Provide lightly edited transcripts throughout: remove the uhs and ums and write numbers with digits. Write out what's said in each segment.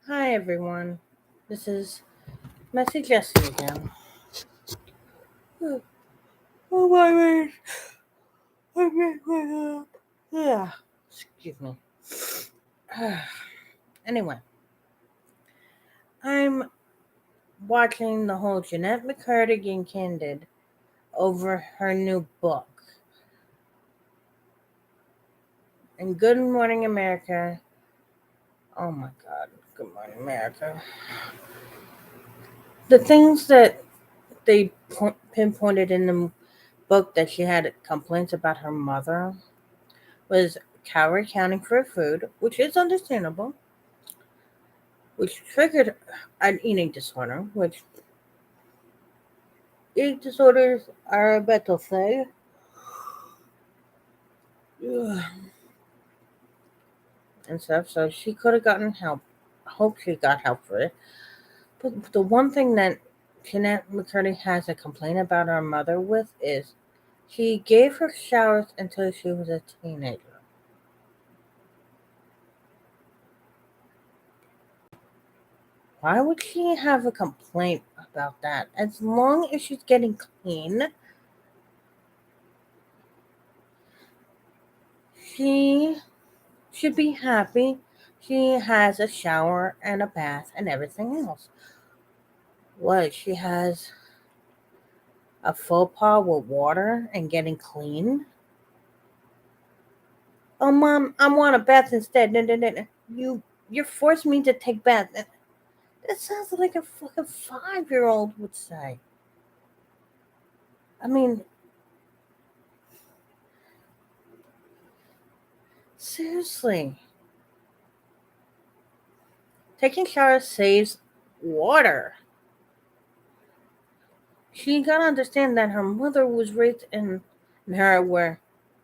Hi everyone, this is Messy Jessie again. Oh, oh my gosh, I can't wake up. Yeah, excuse me. Anyway, I'm watching the whole Jeanette McCurdy getting candid over her new book. And Good Morning America. Oh my God, Good Morning America. The things that they pinpointed in the book that she had complaints about her mother was calorie counting for food, which is understandable, which triggered an eating disorder, which eating disorders are a mental thing. And stuff, so she could have gotten help. I hope she got help for it. But the one thing that Jeanette McCurdy has a complaint about her mother with is she gave her showers until she was a teenager. Why would she have a complaint about that? As long as she's getting clean, she should be happy. She has a shower and a bath and everything else. What? She has a faux pas with water and getting clean? Oh, mom, I want a bath instead. No, no, no, no. You're forcing me to take bath. That sounds like a fucking 5-year-old would say. I mean, seriously. Taking showers saves water. She gotta understand that her mother was raised in her where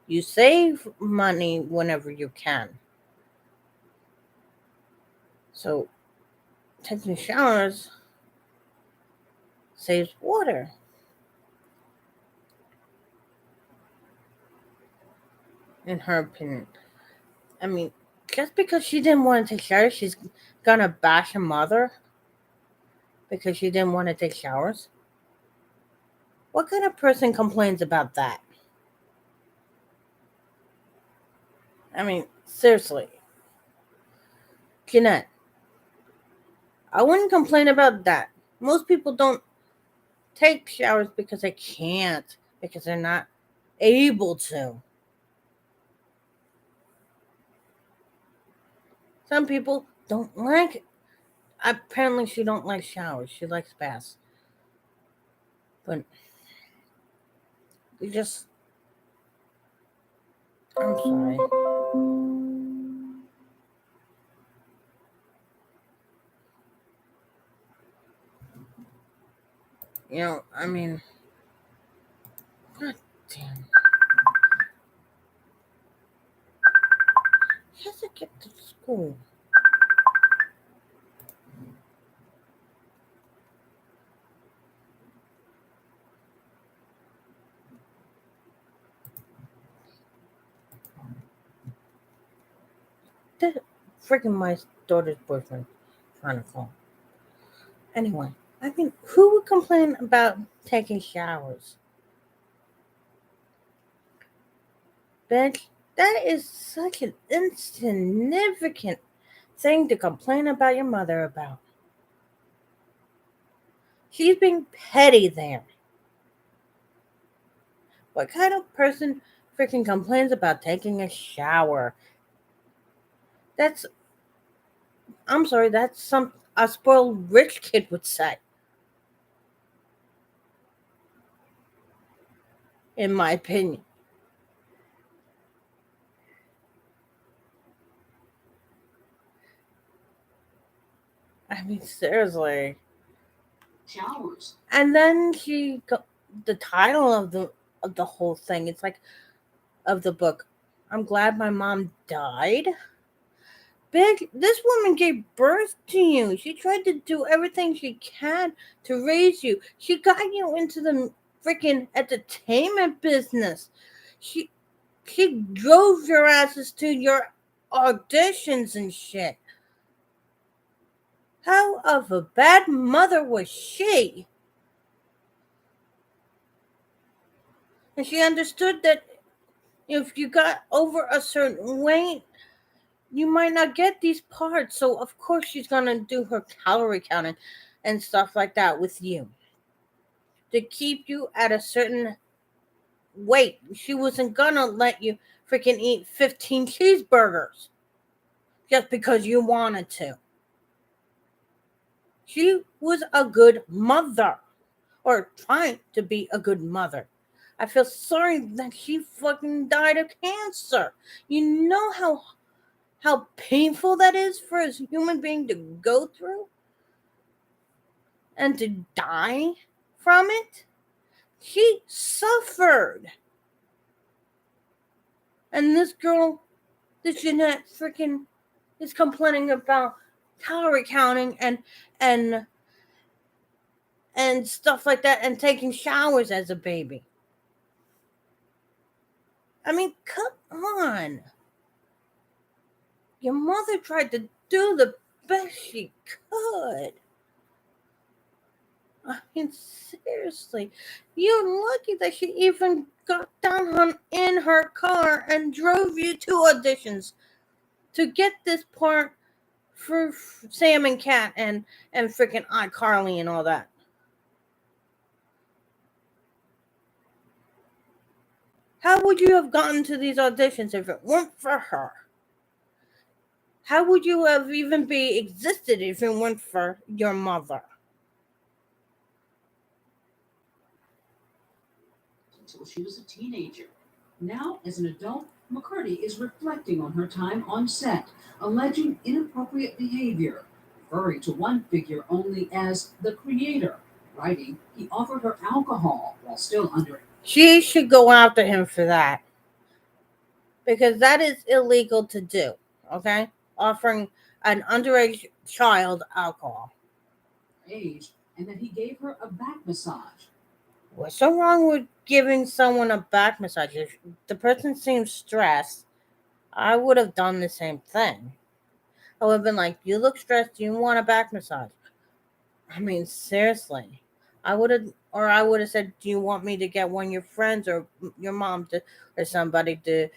you save money whenever you can. So taking showers saves water, in her opinion. I mean, just because she didn't want to take showers, she's gonna bash her mother because she didn't want to take showers? What kind of person complains about that? I mean, seriously. Jeanette, I wouldn't complain about that. Most people don't take showers because they can't, because they're not able to. Some people don't like. Apparently, she don't like showers. She likes baths. But you just, I'm sorry. I mean, god damn. She has to get to school. That freaking my daughter's boyfriend trying to call. Anyway, I mean, who would complain about taking showers? Bitch, that is such an insignificant thing to complain about your mother about. She's being petty there. What kind of person freaking complains about taking a shower? That's, I'm sorry, that's some a spoiled rich kid would say, in my opinion. I mean, seriously. Showers. And then the title of the whole thing, it's like of the book. I'm glad my mom died. Big, this woman gave birth to you. She tried to do everything she can to raise you. She got you into the freaking entertainment business. She she drove your asses to your auditions and shit. How of a bad mother was she? And she understood that if you got over a certain weight, you might not get these parts. So of course she's gonna do her calorie counting and stuff like that with you to keep you at a certain weight. She wasn't gonna let you freaking eat 15 cheeseburgers just because you wanted to. She was a good mother, or trying to be a good mother. I feel sorry that she fucking died of cancer. You know how painful that is for a human being to go through and to die from it? She suffered. And this girl, this Jeanette freaking is complaining about calorie counting and and stuff like that and taking showers as a baby. I mean, come on. Your mother tried to do the best she could. I mean, seriously, you're lucky that she even got down in her car and drove you to auditions to get this part for Sam and Cat and freaking iCarly and all that. How would you have gotten to these auditions if it weren't for her? How would you have even be existed if it weren't for your mother? Until she was a teenager. Now, as an adult, McCurdy is reflecting on her time on set, alleging inappropriate behavior, referring to one figure only as the creator, writing he offered her alcohol while still under. She should go after him for that. Because that is illegal to do, okay? Offering an underage child alcohol. Age, and that he gave her a back massage. What's so wrong with giving someone a back massage? If the person seems stressed, I would have done the same thing. I would have been like, you look stressed, you want a back massage. I mean, seriously. I would have said, do you want me to get one of your friends or your mom or somebody to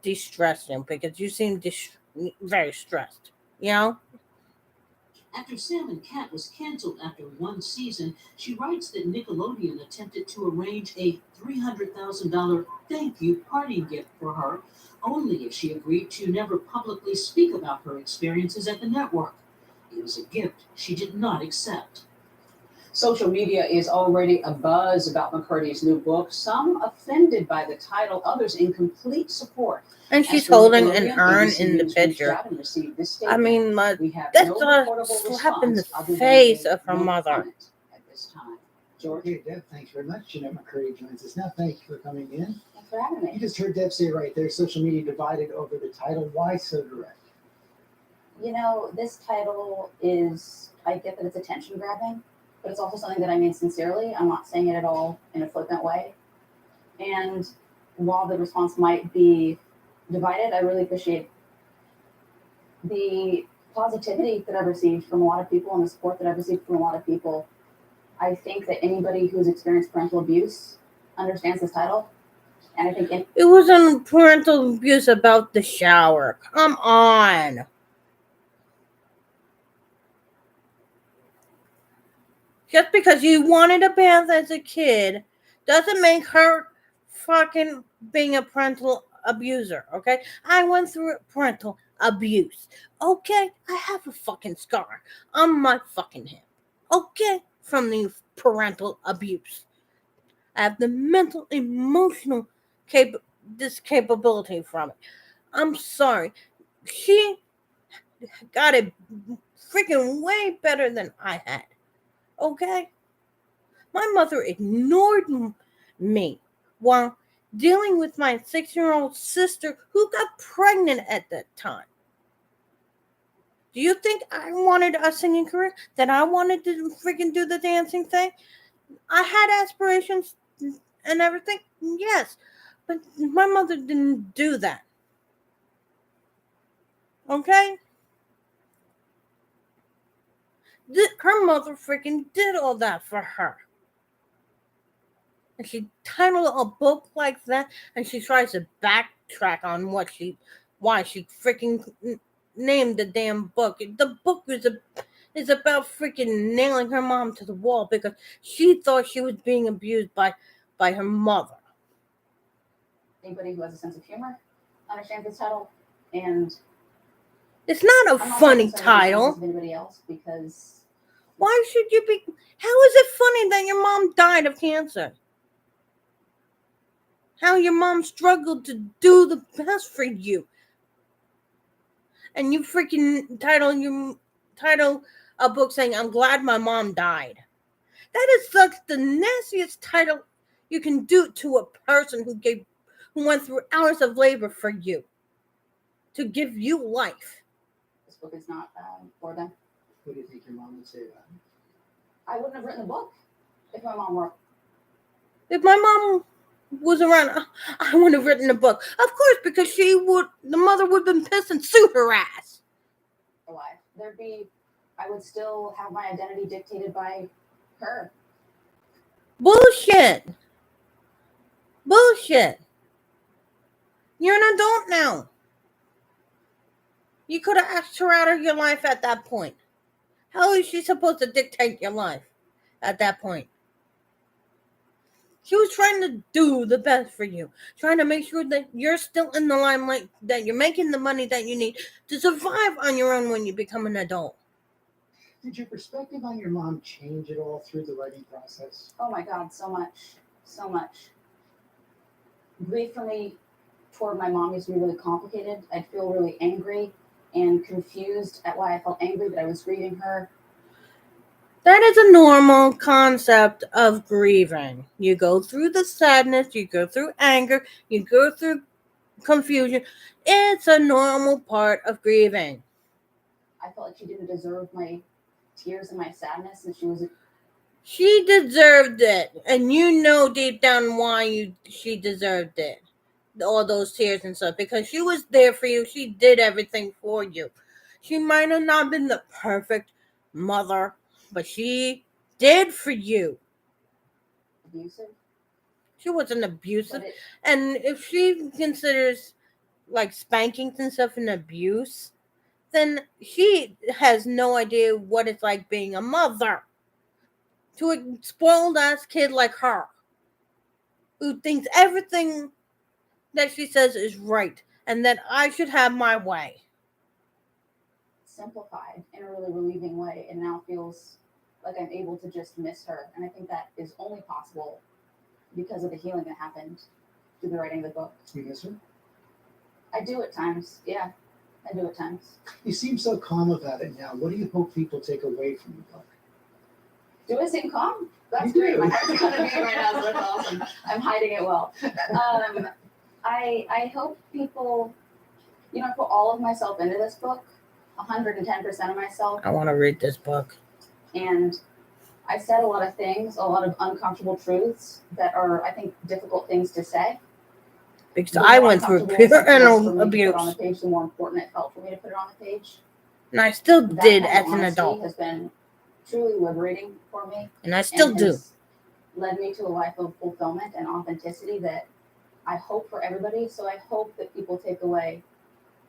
de-stress you? Because you seem very stressed, you know? After Sam and Cat was canceled after one season, she writes that Nickelodeon attempted to arrange a $300,000 thank you party gift for her, only if she agreed to never publicly speak about her experiences at the network. It was a gift she did not accept. Social media is already abuzz about McCurdy's new book, some offended by the title, others in complete support. And she's holding an urn in the picture. I mean, that's a slap in the face of her mother. At this time. George. Okay, Deb, thanks very much. Jeanette McCurdy joins us now. Thank you for coming in. Thanks for having me. You just heard Deb say right there, social media divided over the title. Why so direct? You know, this title is, I get that it's attention grabbing, but it's also something that I mean sincerely. I'm not saying it at all in a flippant way. And while the response might be divided, I really appreciate the positivity that I've received from a lot of people and the support that I've received from a lot of people. I think that anybody who's experienced parental abuse understands this title. And I think it wasn't parental abuse about the shower. Come on. Just because you wanted a bath as a kid doesn't make her fucking being a parental abuser, okay? I went through parental abuse, okay? I have a fucking scar on my fucking hip, okay? From the parental abuse. I have the mental, emotional capability from it. I'm sorry. She got it freaking way better than I had. Okay? My mother ignored me while dealing with my 6-year-old sister who got pregnant at that time. Do you think I wanted a singing career? That I wanted to freaking do the dancing thing? I had aspirations and everything, yes. But my mother didn't do that. Okay? her mother freaking did all that for her. And she titled a book like that, and she tries to backtrack on why she freaking named the damn book. The book is about freaking nailing her mom to the wall because she thought she was being abused by her mother. Anybody who has a sense of humor understands this title, and it's not a funny title. Of anybody else, because why should you be? How is it funny that your mom died of cancer? How your mom struggled to do the best for you, and you freaking title a book saying "I'm glad my mom died." That is such the nastiest title you can do to a person who went through hours of labor for you to give you life. This book is not for them. What do you think your mom would say about it? I wouldn't have written the book if my mom were. If my mom was around, I would have written a book. Of course, because the mother would have been pissed and sued her ass. Alive. I would still have my identity dictated by her. Bullshit. You're an adult now. You could have asked her out of your life at that point. How is she supposed to dictate your life at that point? She was trying to do the best for you, trying to make sure that you're still in the limelight, that you're making the money that you need to survive on your own when you become an adult. Did your perspective on your mom change at all through the writing process? Oh my God, so much. Grief for me toward my mom used to be really complicated. I'd feel really angry and confused at why I felt angry that I was grieving her. That is a normal concept of grieving. You go through the sadness, you go through anger, you go through confusion. It's a normal part of grieving. I felt like she didn't deserve my tears and my sadness, and she deserved it, and you know deep down why she deserved it. All those tears and stuff, because she was there for you. She did everything for you. She might have not been the perfect mother, but she did for you. Abusive? She wasn't abusive. And if she considers like spankings and stuff an abuse, then she has no idea what it's like being a mother to a spoiled ass kid like her, who thinks everything that she says is right and that I should have my way. Simplified in a really relieving way, and now feels like I'm able to just miss her. And I think that is only possible because of the healing that happened through the writing of the book. You miss her? I do at times. Yeah, I do at times. You seem so calm about it now. What do you hope people take away from the book? Do I seem calm? That's great. My heart's kind of beating right now, so that's awesome. I'm hiding it well. I hope people, I put all of myself into this book, 110% of myself. I want to read this book. And I said a lot of things, a lot of uncomfortable truths that are, I think, difficult things to say. Because I went through parental abuse. On the page, the more important it felt for me to put it on the page. And I still did as an adult. Has been truly liberating for me. And I still do. Led me to a life of fulfillment and authenticity that I hope for everybody. So I hope that people take away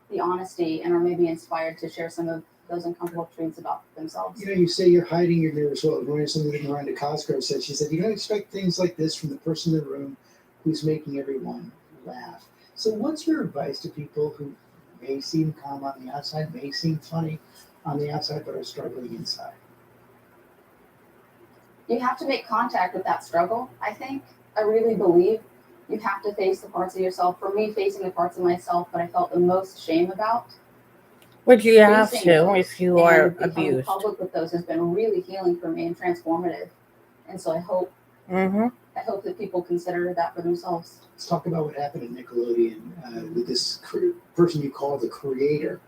the honesty and are maybe inspired to share some of those uncomfortable truths about themselves. You say you're hiding your nerves. Well, when something that Miranda Cosgrove said, she said, you don't expect things like this from the person in the room who's making everyone laugh. So what's your advice to people who may seem calm on the outside, may seem funny on the outside, but are struggling inside? You have to make contact with that struggle, I think. I really believe you have to face the parts of yourself. For me, facing the parts of myself that I felt the most shame about. Which you have to if you are abused. Public with those has been really healing for me and transformative. And so I hope that people consider that for themselves. Let's talk about what happened at Nickelodeon with this person you call the creator.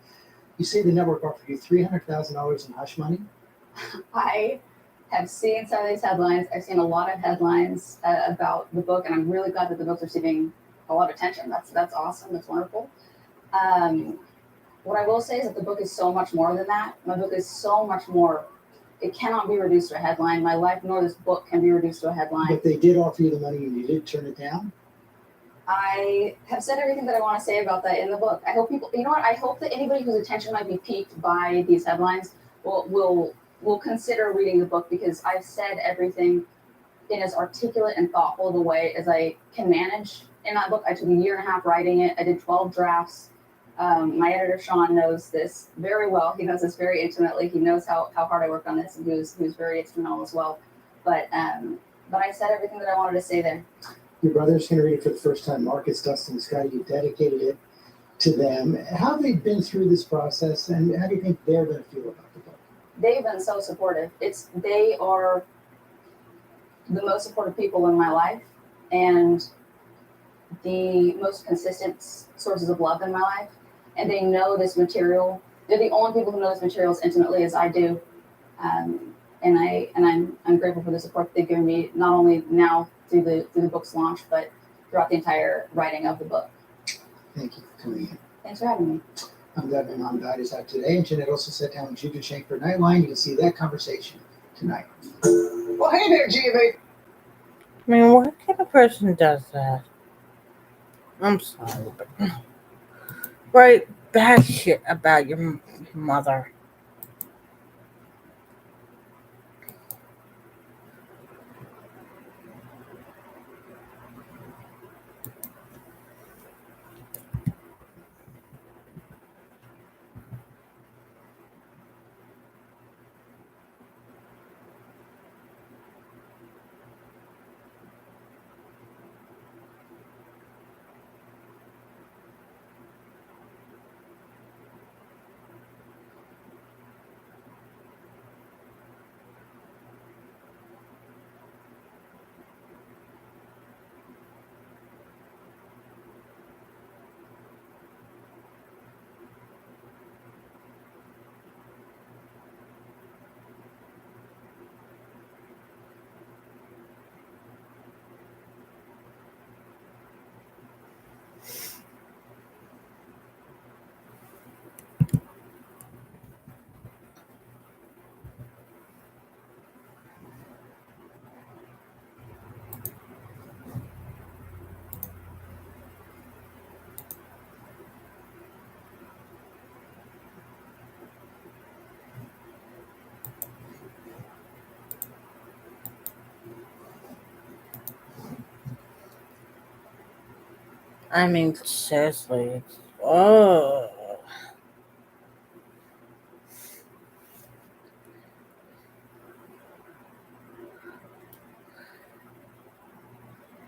You say the network offered you $300,000 in hush money? I have seen some of these headlines. I've seen a lot of headlines about the book, and I'm really glad that the book's receiving a lot of attention. That's awesome. That's wonderful. What I will say is that the book is so much more than that. My book is so much more It cannot be reduced to a headline. My life nor this book can be reduced to a headline. But they did offer you the money and you did turn it down? I have said everything that I want to say about that in the book. I hope people, you know what? I hope that anybody whose attention might be piqued by these headlines will consider reading the book, because I've said everything in as articulate and thoughtful of a way as I can manage in that book. I took a year and a half writing it. I did 12 drafts. My editor, Sean, knows this very well. He knows this very intimately. He knows how hard I worked on this, and he was very instrumental as well. But I said everything that I wanted to say there. Your brother's going to read it for the first time. Marcus, Dustin, Scotty, you dedicated it to them. How have they been through this process, and how do you think they're going to feel about the book? They've been so supportive. They are the most supportive people in my life, and the most consistent sources of love in my life. And they know this material. They're the only people who know this material as intimately as I do. And I'm grateful for the support they've given me, not only now through the book's launch, but throughout the entire writing of the book. Thank you for coming in. Thanks for having me. I'm glad my mom died is out today, and Jeanette also sat down with Juju Shank for Nightline. You can see that conversation tonight. Well, hey there, GMA. I mean, what kind of person does that? I'm sorry, but write bad shit about your mother. I mean, seriously. Oh.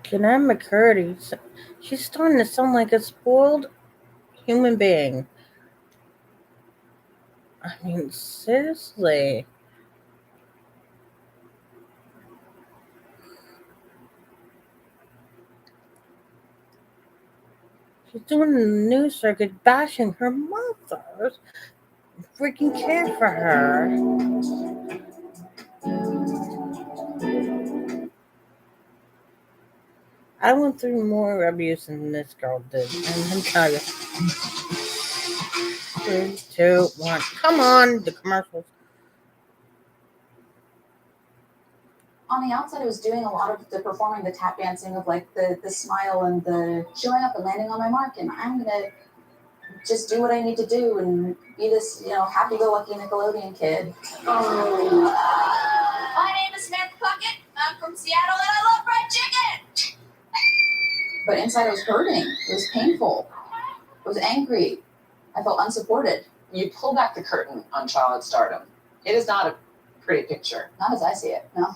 Janette McCurdy, she's starting to sound like a spoiled human being. I mean, seriously. She's doing the news circuit bashing her mother. Freaking care for her. I went through more abuse than this girl did. And let me tell you. 3, 2, 1. Come on, the commercials. On the outside, I was doing a lot of the performing, the tap dancing of like the smile and the showing up and landing on my mark. And I'm going to just do what I need to do and be this, happy-go-lucky Nickelodeon kid. My name is Samantha Puckett. I'm from Seattle and I love fried chicken. But inside I was hurting. It was painful. I was angry. I felt unsupported. You pull back the curtain on child stardom. It is not a pretty picture. Not as I see it, no.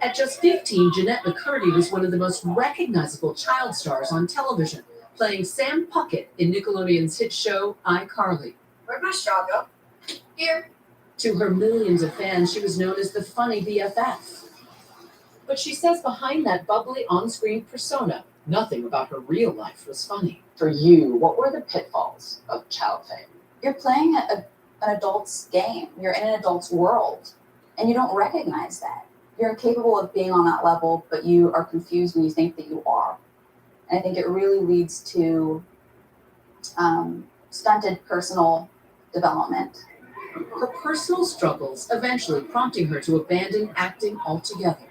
At just 15, Janette McCurdy was one of the most recognizable child stars on television, playing Sam Puckett in Nickelodeon's hit show iCarly. Where'd my straw go? Here. To her millions of fans, she was known as the funny BFF. But she says behind that bubbly on-screen persona, nothing about her real life was funny. For you, what were the pitfalls of child fame? You're playing an adult's game. You're in an adult's world, and you don't recognize that. You're incapable of being on that level, but you are confused when you think that you are. And I think it really leads to stunted personal development her personal struggles eventually prompting her to abandon acting altogether.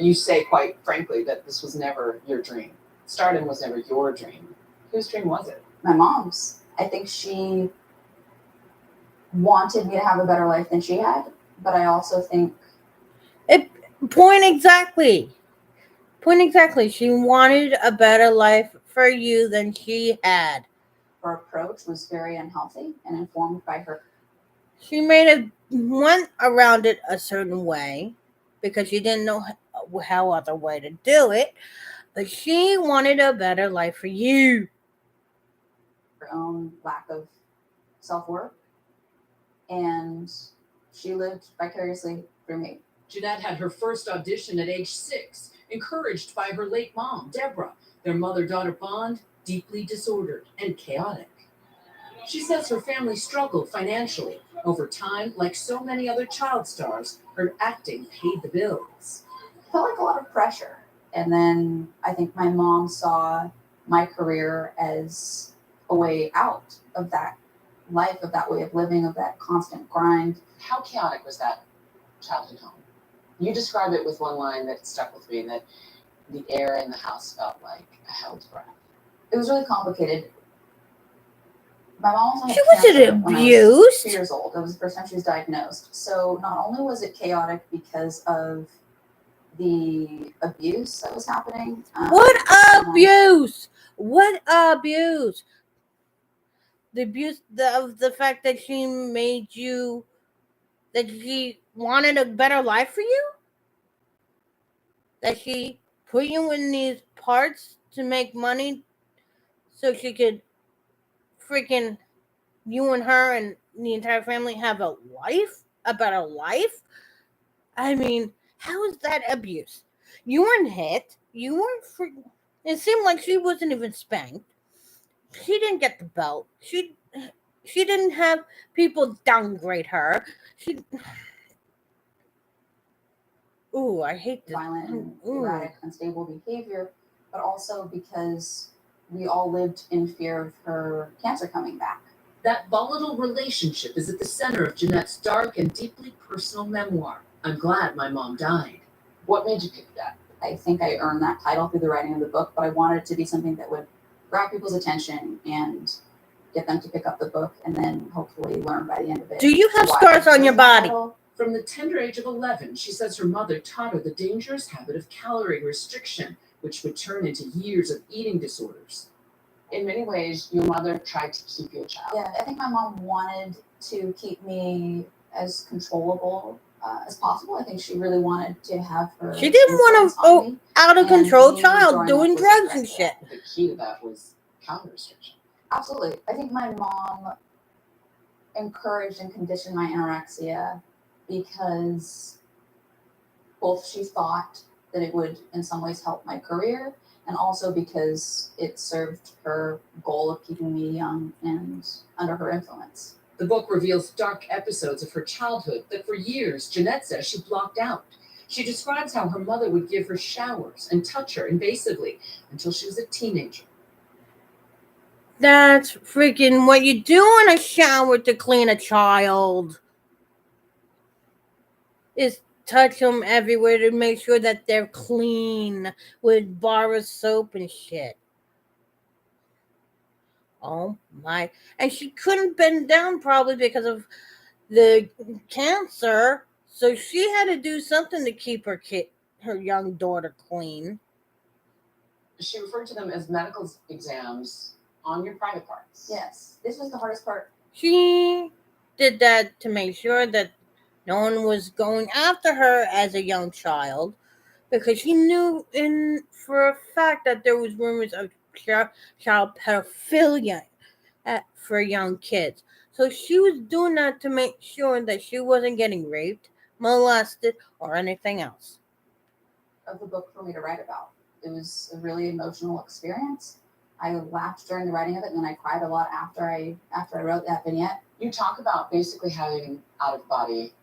You say quite frankly that this was never your dream. Stardom was never your dream. Whose dream was it? My mom's. I think she wanted me to have a better life than she had, but I also think Point exactly. She wanted a better life for you than she had. her approach was very unhealthy and informed by her. She went around it a certain way because she didn't know how other way to do it. But she wanted a better life for you. Her own lack of self-worth, and she lived vicariously through me. Jeanette had her first audition at age 6, encouraged by her late mom, Deborah. Their mother-daughter bond, deeply disordered and chaotic. She says her family struggled financially. Over time, like so many other child stars, her acting paid the bills. It felt like a lot of pressure. And then I think my mom saw my career as a way out of that life, of that way of living, of that constant grind. How chaotic was that childhood home? You describe it with one line that stuck with me, that the air in the house felt like a held breath. It was really complicated. My mom also had She cancer wasn't when I was abused. 2 years old. That was the first time she was diagnosed. So not only was it chaotic because of the abuse that was happening. What abuse? What abuse? The abuse of the fact that she made you, that she wanted a better life for you? That she put you in these parts to make money so she could freaking, you and her and the entire family have a life? A better life? I mean, how is that abuse? You weren't hit. You weren't freaking. It seemed like she wasn't even spanked. She didn't get the belt. She didn't have people downgrade her. She. Ooh, I hate this. Violent and erratic, unstable behavior, but also because we all lived in fear of her cancer coming back. That volatile relationship is at the center of Jeanette's dark and deeply personal memoir, I'm Glad My Mom Died. What made you pick that? I think I earned that title through the writing of the book, but I wanted it to be something that would grab people's attention and get them to pick up the book and then hopefully learn by the end of it. Do you have scars on your body? From the tender age of 11, she says her mother taught her the dangerous habit of calorie restriction, which would turn into years of eating disorders. In many ways, your mother tried to keep you a child. Yeah, I think my mom wanted to keep me as controllable as possible. I think she really wanted to have her. She didn't want an out of control child doing drugs and shit. The key to that was calorie restriction. Absolutely. I think my mom encouraged and conditioned my anorexia because both she thought that it would in some ways help my career, and also because it served her goal of keeping me young and under her influence. The book reveals dark episodes of her childhood that for years Jeanette says she blocked out. She describes how her mother would give her showers and touch her invasively until she was a teenager. That's freaking what you do in a shower to clean a child. Is touch them everywhere to make sure that they're clean with bar of soap and shit. Oh my. And she couldn't bend down probably because of the cancer. So she had to do something to keep her young daughter clean. She referred to them as medical exams on your private parts. Yes. This was the hardest part. She did that to make sure that no one was going after her as a young child, because she knew for a fact that there was rumors of child pedophilia for young kids. So she was doing that to make sure that she wasn't getting raped, molested, or anything else. Of the book for me to write about. It was a really emotional experience. I laughed during the writing of it, and then I cried a lot after I wrote that vignette. You talk about basically having out-of-body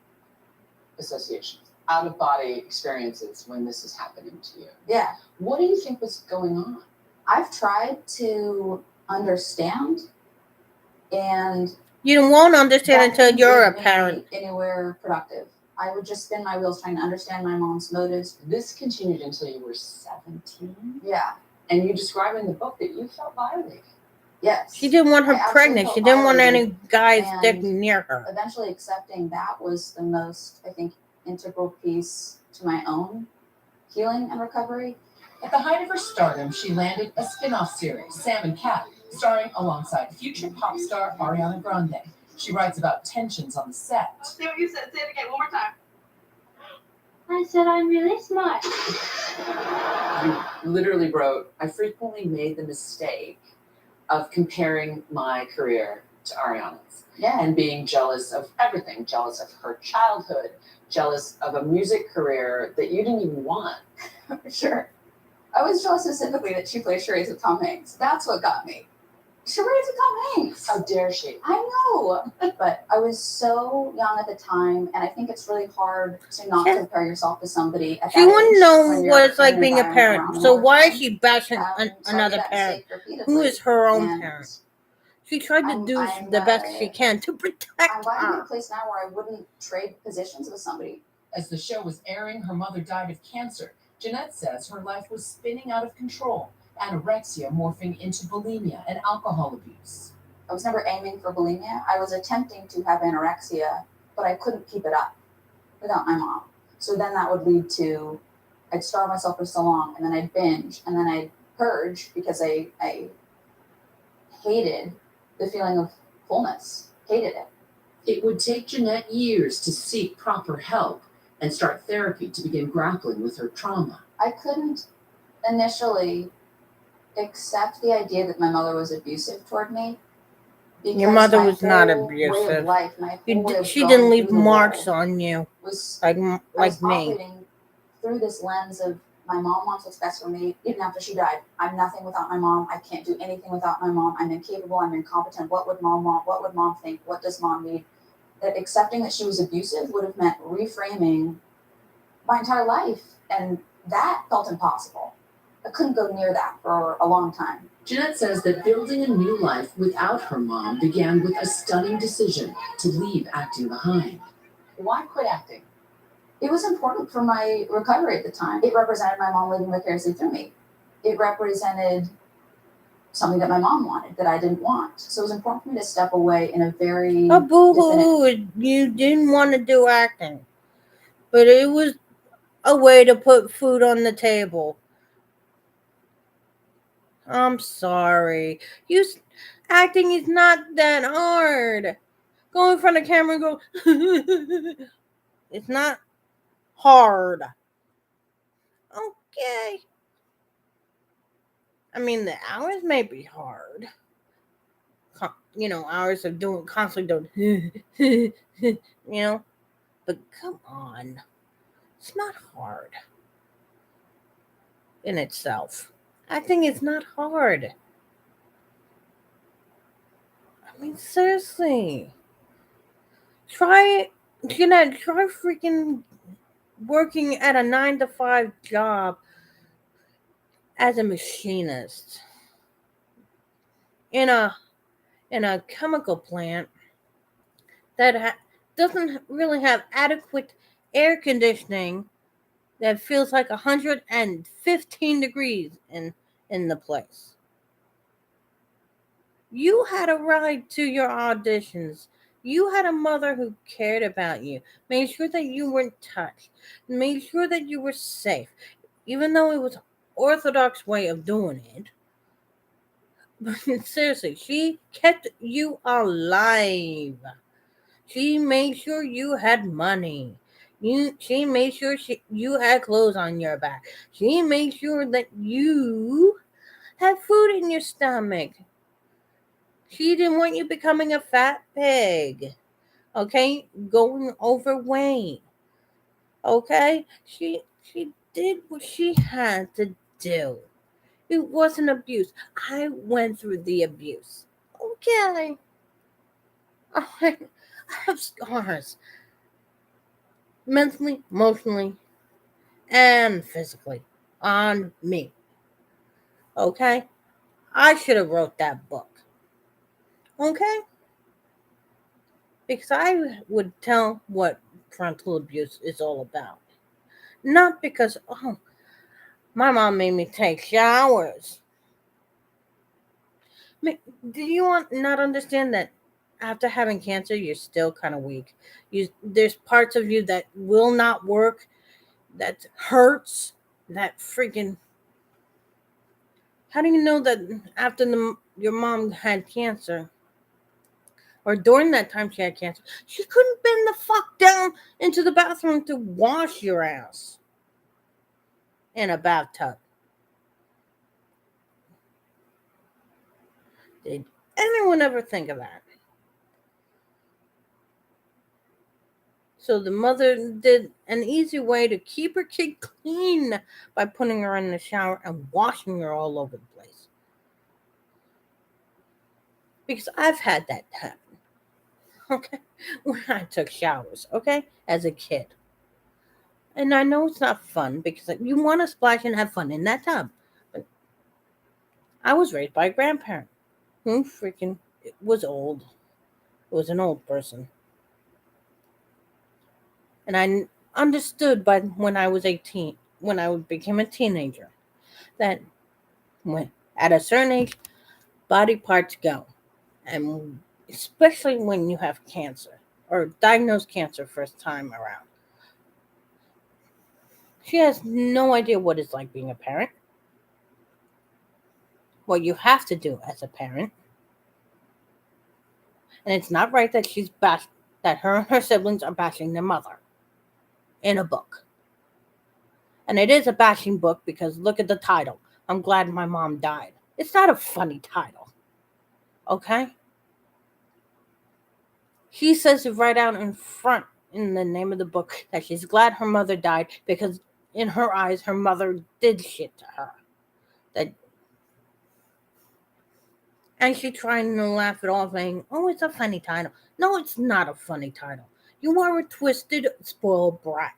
associations, out-of-body experiences when this is happening to you. Yeah. What do you think was going on? I've tried to understand, and You won't understand That until didn't you're a lead me parent. anywhere productive. I would just spin my wheels trying to understand my mom's motives. This continued until you were 17. Yeah. And you describe in the book that you felt violated. Yes. She didn't want her I absolutely pregnant. felt She didn't want violated, any guys and sticking near her. Eventually accepting that was the most, I think, integral piece to my own healing and recovery. At the height of her stardom, she landed a spin-off series, Sam and Cat, starring alongside future pop star Ariana Grande. She writes about tensions on the set. Let's see what you said. Say it again one more time. I said I'm really smart. You literally wrote, I frequently made the mistake of comparing my career to Ariana's. Yeah. And being jealous of everything, jealous of her childhood, jealous of a music career that you didn't even want. Sure. I was jealous specifically that she played charades with Tom Hanks. That's what got me. Charades with Tom Hanks. How dare she? I know. But I was so young at the time, and I think it's really hard to not compare yourself to somebody at that She wouldn't age know when what you're it's like in an being a environment parent. around So the why world. is she bashing So I another did that parent? mistake repeatedly, Who is her own and parent? She tried to I'm- do I'm, the best she can to I'm protect glad I'm in a her. place now where I wouldn't trade positions with somebody. As the show was airing, her mother died of cancer. Jeanette says her life was spinning out of control, anorexia morphing into bulimia and alcohol abuse. I was never aiming for bulimia. I was attempting to have anorexia, but I couldn't keep it up without my mom. So then that would lead to, I'd starve myself for so long, and then I'd binge, and then I'd purge because I hated the feeling of fullness, hated it. It would take Jeanette years to seek proper help and start therapy to begin grappling with her trauma. I couldn't initially accept the idea that my mother was abusive toward me. Your mother my was not whole way of abusive. life, my whole way of She going didn't leave through the marks world on you was like I like was me. operating through this lens of my mom wants what's best for me. Even after she died, I'm nothing without my mom. I can't do anything without my mom. I'm incapable. I'm incompetent. What would mom want? What would mom think? What does mom need? That accepting that she was abusive would have meant reframing my entire life, and that felt impossible. I couldn't go near that for a long time. Jeanette says that building a new life without her mom began with a stunning decision to leave acting behind. Why quit acting? It was important for my recovery at the time. It represented my mom living vicariously through me. It represented something that my mom wanted that I didn't want. So it was important for me to step away in a very Oh, boo-hoo, you didn't want to do acting. But it was a way to put food on the table. I'm sorry. Acting is not that hard. Go in front of the camera and go, it's not hard. Okay. I mean, the hours may be hard. Hours of constantly doing, but come on. It's not hard in itself. Acting is not hard. I mean, seriously. Try freaking working at a 9-to-5 job as a machinist in a chemical plant that doesn't really have adequate air conditioning, that feels like 115 degrees in the place. You had a ride to your auditions. You had a mother who cared about you, made sure that you weren't touched, made sure that you were safe, even though it was an orthodox way of doing it. But seriously, she kept you alive. She made sure you had money. She made sure you had clothes on your back. She made sure that you had food in your stomach. She didn't want you becoming a fat pig. Okay? Going overweight. Okay? She did what she had to do. It wasn't abuse. I went through the abuse. Okay. I have scars. Mentally, emotionally, and physically on me. Okay? I should have wrote that book. Okay? Because I would tell what parental abuse is all about. Not because, oh, my mom made me take showers. Do you not understand that after having cancer, you're still kind of weak? There's parts of you that will not work, that hurts, that freaking. How do you know that after your mom had cancer, or during that time she had cancer, she couldn't bend the fuck down into the bathroom to wash your ass in a bathtub? Did anyone ever think of that? So the mother did an easy way to keep her kid clean by putting her in the shower and washing her all over the place. Because I've had that happen, okay? When I took showers, okay? As a kid. And I know it's not fun because you want to splash and have fun in that tub. But I was raised by a grandparent who freaking was old. Was an old person. And I understood by when I was 18, when I became a teenager, that when at a certain age, body parts go. And especially when you have cancer or diagnosed cancer first time around. She has no idea what it's like being a parent. What you have to do as a parent. And it's not right that that her and her siblings are bashing their mother in a book. And it is a bashing book because look at the title. I'm glad my mom died. It's not a funny title. Okay? She says it right out in front in the name of the book that she's glad her mother died because in her eyes her mother did shit to her. And she trying to laugh it off saying, oh, it's a funny title. No, it's not a funny title. You are a twisted, spoiled brat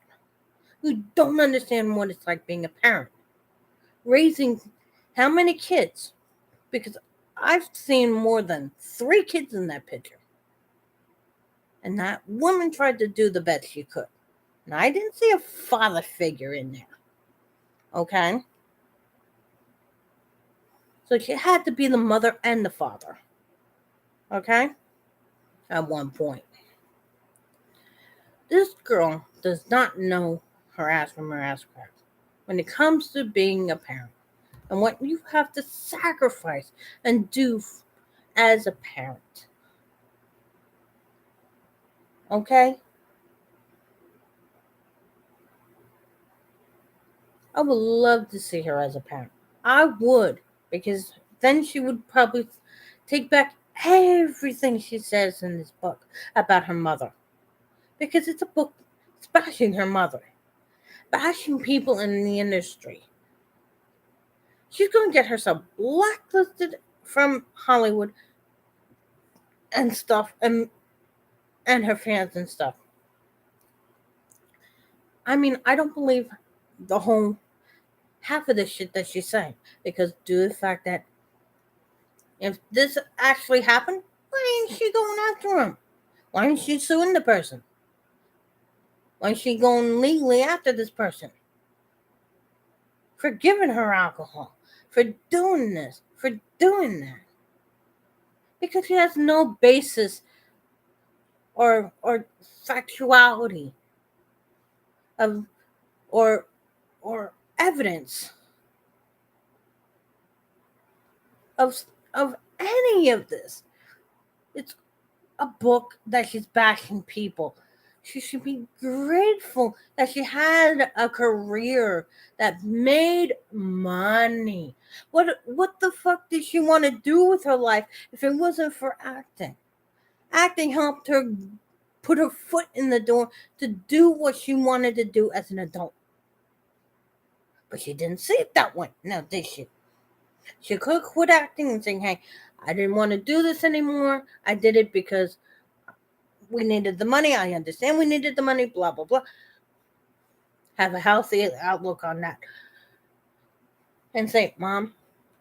who don't understand what it's like being a parent. Raising how many kids? Because I've seen more than 3 kids in that picture. And that woman tried to do the best she could. And I didn't see a father figure in there. Okay? So she had to be the mother and the father. Okay? At one point. This girl does not know her ass from her ass crack when it comes to being a parent and what you have to sacrifice and do as a parent. Okay? I would love to see her as a parent. I would, because then she would probably take back everything she says in this book about her mother. Because it's a book bashing her mother, bashing people in the industry. She's going to get herself blacklisted from Hollywood and stuff, and her fans and stuff. I mean, I don't believe the whole half of the shit that she's saying, because due to the fact that if this actually happened, why ain't she going after him? Why ain't she suing the person? Why ain't she going legally after this person? For giving her alcohol, for doing this, for doing that. Because she has no basis or factuality of or evidence of any of this. It's a book that she's bashing people. She should be grateful that she had a career that made money. What the fuck did she want to do with her life if it wasn't for acting? Acting helped her put her foot in the door to do what she wanted to do as an adult. But she didn't see it that way. Now, did she? She could quit acting and saying, hey, I didn't want to do this anymore. I did it because we needed the money. I understand we needed the money, blah, blah, blah. Have a healthy outlook on that. And say, Mom,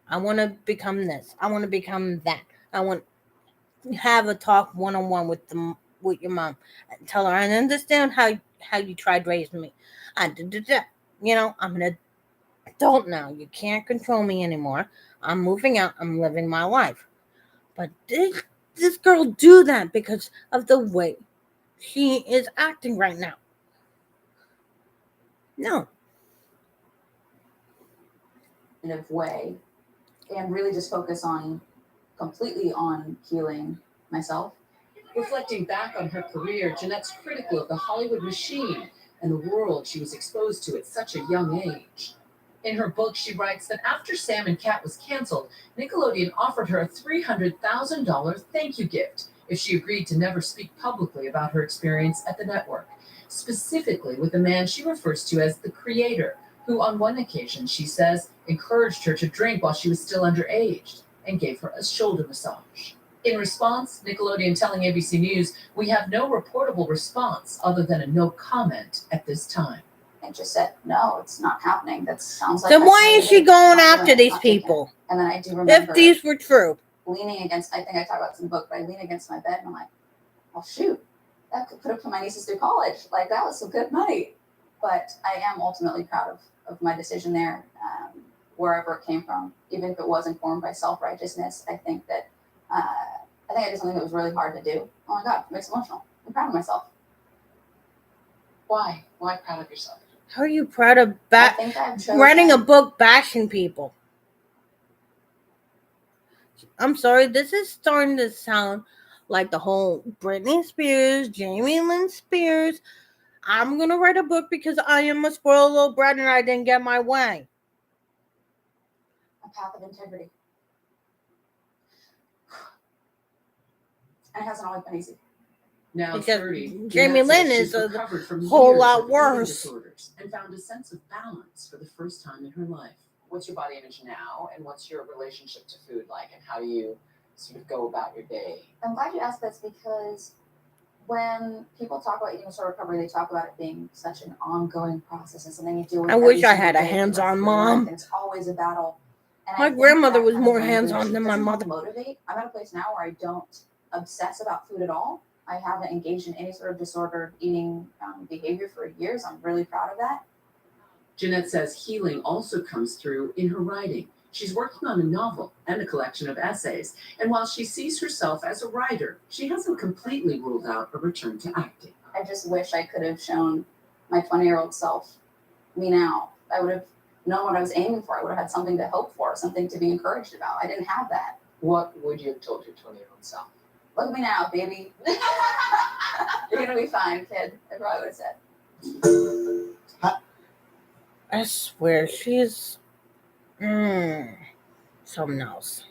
I want to become this. I want to become that. I want to have a talk one-on-one with with your mom and tell her I understand how you tried raising me. I'm an adult now. You can't control me anymore. I'm moving out. I'm living my life. But did this girl do that because of the way she is acting right now? No. Way, and really just focus on completely on healing myself. Reflecting back on her career, Jeanette's critical of the Hollywood machine and the world she was exposed to at such a young age. In her book, she writes that after Sam and Cat was canceled, Nickelodeon offered her a $300,000 thank you gift if she agreed to never speak publicly about her experience at the network, specifically with a man she refers to as the creator, who on one occasion, she says, encouraged her to drink while she was still underage and gave her a shoulder massage. In response, Nickelodeon telling ABC News, "We have no reportable response other than a no comment at this time." And just said, no, it's not happening. That sounds like. Then why is she going after these people? And then I do remember, if these were true, leaning against. I think I talk about this in the book, but I lean against my bed and I'm like, oh shoot, that could have put my nieces through college. Like that was some good money. But I am ultimately proud of my decision there, wherever it came from, even if it was informed by self-righteousness. I think that I did something that was really hard to do. Oh my God, it makes me emotional. I'm proud of myself. Why? Why proud of yourself? How are you proud of I think I've chosen- writing a book bashing people? I'm sorry, this is starting to sound like the whole Britney Spears, Jamie Lynn Spears. I'm going to write a book because I am a spoiled little brat and I didn't get my way. A path of integrity. And it hasn't always been easy. Now Because 30, Jamie Jeanette Lynn says is she's a recovered from whole years lot of eating worse. disorders and found a sense of balance for the first time in her life. What's your body image now, and what's your relationship to food like, and how do you sort of go about your day? I'm glad you asked this because when people talk about eating disorder recovery, they talk about it being such an ongoing process and something you do with I every wish I single had a day for the rest hands-on of your mom. life, and it's always a battle. And I My think grandmother that was kind more of language hands-on than my doesn't mother. help motivate. I'm at a place now where I don't obsess about food at all. I haven't engaged in any sort of disordered eating behavior for years. I'm really proud of that. Jeanette says healing also comes through in her writing. She's working on a novel and a collection of essays. And while she sees herself as a writer, she hasn't completely ruled out a return to acting. I just wish I could have shown my 20-year-old self me now. I would have known what I was aiming for. I would have had something to hope for, something to be encouraged about. I didn't have that. What would you have told your 20-year-old self? Look at me now, baby. You're going to be fine, kid. I probably would have said. I swear, she's something else.